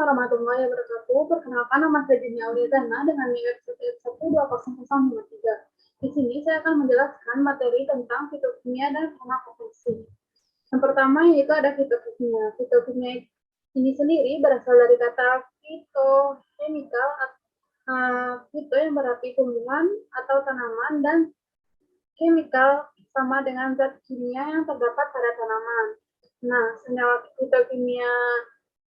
warahmatullahi wabarakatuh. Perkenalkan, nama saya Dini Auliadana dengan NIM 1120053. Di sini saya akan menjelaskan materi tentang fitokimia dan farmakologi. Yang pertama yaitu ada fitokimia. Fitokimia ini sendiri berasal dari kata fitochemical, fito yang berarti tumbuhan atau tanaman, dan chemical sama dengan zat kimia yang terdapat pada tanaman. Nah, senyawa fitokimia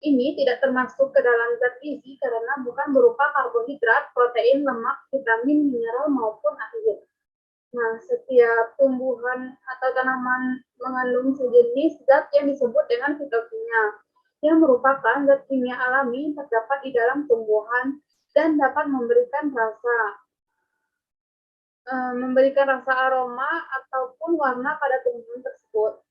ini tidak termasuk ke dalam zat gizi karena bukan berupa karbohidrat, protein, lemak, vitamin, mineral, maupun air. Nah, setiap tumbuhan atau tanaman mengandung sejenis zat yang disebut dengan fitokimia, yang merupakan zat kimia alami yang terdapat di dalam tumbuhan dan dapat memberikan rasa aroma ataupun warna pada tumbuhan tersebut.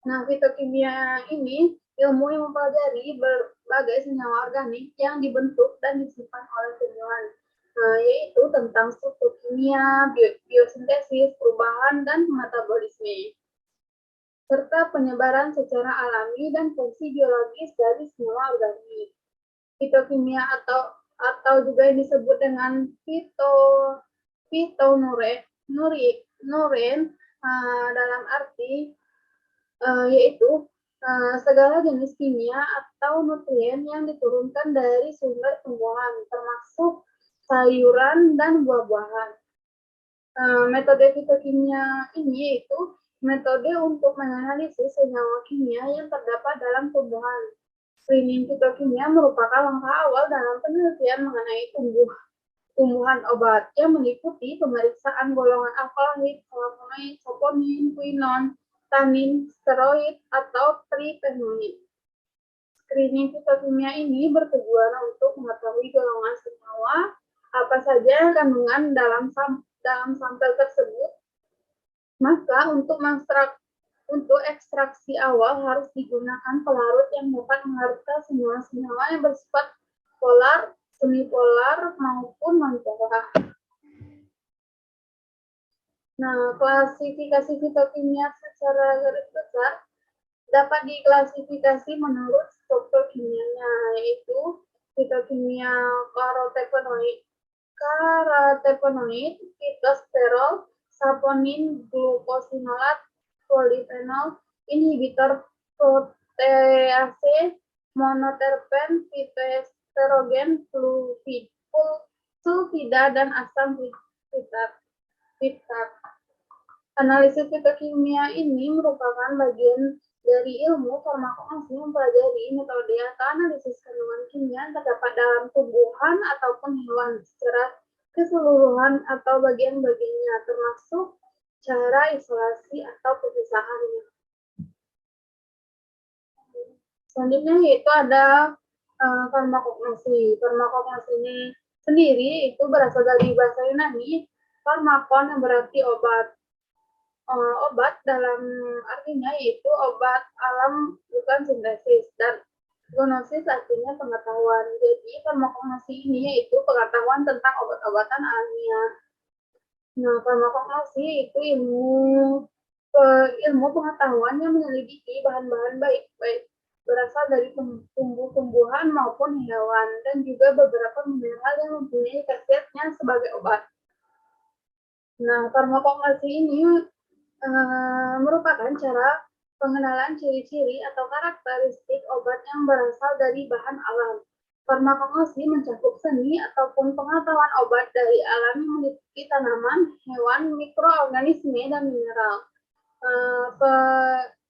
Nah, fitokimia ini ilmu yang mempelajari berbagai senyawa organik yang dibentuk dan disimpan oleh tumbuhan, yaitu tentang struktur kimia, biosintesis, perubahan, dan metabolisme, serta penyebaran secara alami dan fungsi biologis dari senyawa organik. Fitokimia atau juga yang disebut dengan fitonuren dalam arti yaitu segala jenis kimia atau nutrien yang diturunkan dari sumber tumbuhan, termasuk sayuran dan buah-buahan. Metode fitokimia ini yaitu metode untuk menganalisis senyawa kimia yang terdapat dalam tumbuhan. Screening fitokimia merupakan langkah awal dalam penelitian mengenai tumbuhan obat yang meliputi pemeriksaan golongan alkaloid, flavonoid, saponin, quinon, tanin, steroid, atau tripenoid. Screening fitokimia ini bertujuan untuk mengetahui golongan senyawa apa saja kandungan dalam sampel tersebut. Maka untuk ekstraksi awal harus digunakan pelarut yang dapat mengharuskan senyawa-senyawa yang bersifat polar, semipolar, maupun nonpolar. Nah, klasifikasi fitokimia secara garis besar dapat diklasifikasi menurut struktur kimianya, yaitu fitokimia karotenoid, fitosterol, saponin, glukosinolat, polifenol, inhibitor protease, monoterpen, fitoesterogen, sulfida, dan asam fitat. Analisis fitokimia ini merupakan bagian dari ilmu farmakologi yang mempelajari metode atau analisis kandungan kimia yang terdapat dalam tumbuhan ataupun hewan secara keseluruhan atau bagian-bagiannya, termasuk cara isolasi atau pemisahannya. Selanjutnya yaitu ada farmakognosi. Farmakognosi ini sendiri itu berasal dari bahasa Yunani, farmakon yang berarti obat. Obat dalam artinya yaitu obat alam bukan sintesis, dan gnosis artinya pengetahuan. Jadi farmakognosi ini yaitu pengetahuan tentang obat-obatan alamiah. Nah, farmakognosi itu ilmu pengetahuan yang menyelidiki bahan-bahan baik berasal dari tumbuh-tumbuhan maupun hewan, dan juga beberapa mineral yang mempunyai khasiatnya sebagai obat. Nah, farmakognosi ini merupakan cara pengenalan ciri-ciri atau karakteristik obat yang berasal dari bahan alam. Farmakognosi mencakup seni ataupun pengetahuan obat dari alam yang meliputi tanaman, hewan, mikroorganisme, dan mineral.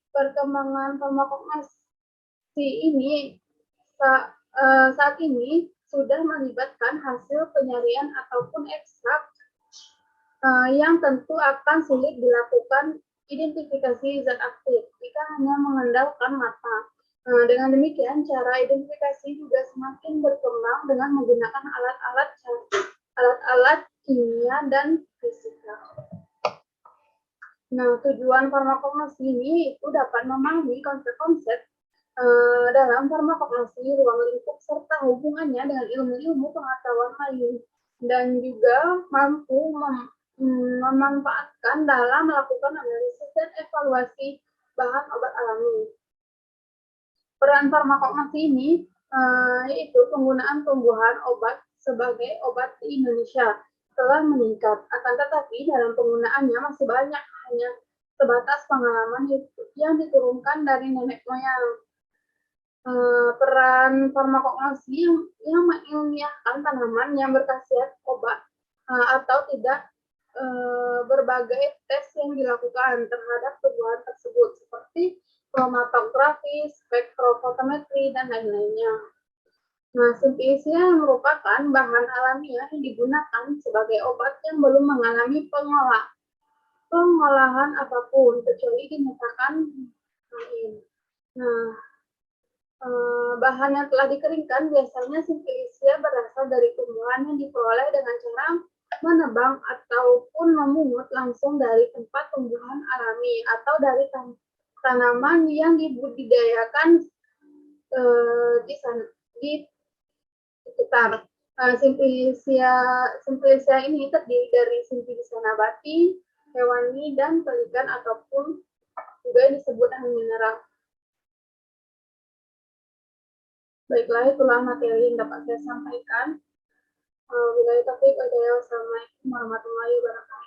Perkembangan farmakognosi ini saat ini sudah melibatkan hasil penyarian ataupun ekstrak yang tentu akan sulit dilakukan identifikasi zat aktif jika hanya mengandalkan mata. Dengan demikian, cara identifikasi juga semakin berkembang dengan menggunakan alat-alat kimia dan fisika. Nah, tujuan farmakognosi ini itu dapat memahami konsep-konsep dalam farmakognosi, ruang lingkup, serta hubungannya dengan ilmu-ilmu pengetahuan lain, dan juga mampu memanfaatkan dalam melakukan analisis dan evaluasi bahan obat alami. Peran farmakognosi ini yaitu penggunaan tumbuhan obat sebagai obat di Indonesia telah meningkat. Akan tetapi dalam penggunaannya masih banyak hanya sebatas pengalaman yang diturunkan dari nenek moyang. Peran farmakologi yang mengilmiahkan tanaman yang berkhasiat obat atau tidak, berbagai tes yang dilakukan terhadap tumbuhan tersebut seperti kromatografi, spektrofotometri, dan lain-lainnya. Nah, Simplisia merupakan bahan alamiah yang digunakan sebagai obat yang belum mengalami pengolahan apapun kecuali dinyatakan lain. Nah, bahan yang telah dikeringkan biasanya Simplisia berasal dari tumbuhan yang diperoleh dengan cara menebang ataupun memungut langsung dari tempat tumbuhan alami atau dari tanaman yang dibudidayakan di sekitar. Simplisia ini terdiri dari Simplisia nabati, hewani, dan pelikan ataupun juga disebut dengan mineral. Baiklah, itulah materi yang dapat saya sampaikan. Wassalamualaikum warahmatullahi wabarakatuh.